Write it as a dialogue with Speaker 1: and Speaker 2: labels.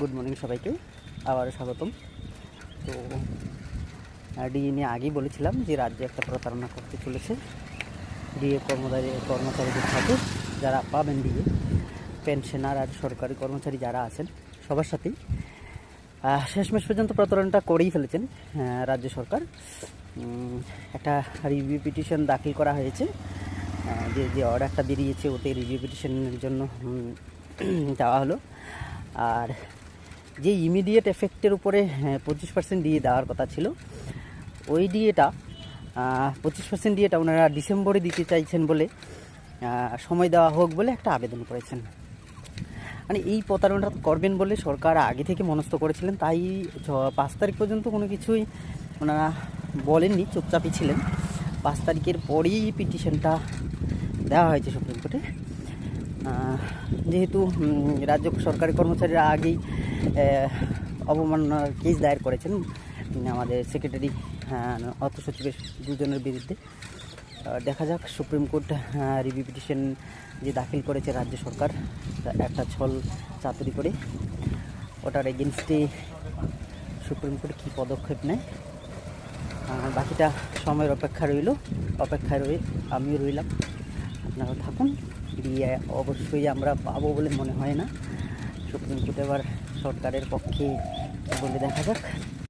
Speaker 1: Good morning সবাইকে, আবারও স্বাগতম। তো ডিএ নিয়ে আগেই বলেছিলাম যে রাজ্যে একটা প্রতারণা করতে চলেছে ডিএ কর্মচারীদের সাথে, যারা পাবেন ডিএ, পেনশনার আর সরকারি কর্মচারী যারা আছেন সবার সাথেই শেষমেশ পর্যন্ত প্রতারণাটা করেই ফেলেছেন রাজ্য সরকার। একটা রিভিউ পিটিশন দাখিল করা হয়েছে, যে অর্ডারটা বেরিয়েছে ওতে রিভিউ পিটিশনের জন্য দেওয়া হলো। আর যে ইমিডিয়েট এফেক্টের উপরে 25% ডিএ দেওয়ার কথা ছিল, ওই ডিএটা 25% ডিএটা ওনারা ডিসেম্বরে দিতে চাইছেন বলে সময় দেওয়া হোক বলে একটা আবেদন করেছেন। মানে এই প্রতারণাটা করবেন বলে সরকার আগে থেকে মনস্থ করেছিলেন, তাই 5 তারিখ পর্যন্ত কোনো কিছুই ওনারা বলেননি, চুপচাপই ছিলেন। 5 তারিখের পরেই পিটিশনটা দেওয়া হয়েছে সুপ্রিম কোর্টে। যেহেতু রাজ্য সরকারি কর্মচারীরা আগেই অবমাননার কেস দায়ের করেছেন আমাদের সেক্রেটারি অর্থ সচিবের দুজনের বিরুদ্ধে, দেখা যাক সুপ্রিম কোর্ট রিভিউ পিটিশন যে দাখিল করেছে রাজ্য সরকার একটা ছল চাতুরি করে, ওটার এগেনস্টে সুপ্রিম কোর্ট কী পদক্ষেপ নেয়। বাকিটা সময়ের অপেক্ষায় রয়ে আমিও রইলাম। আপনারা থাকুন। ডিএ অবশ্যই আমরা পাবো বলে মনে হয় না। সুপ্রিম কোর্ট এবার সরকারের পক্ষে বলে দেখা যাক।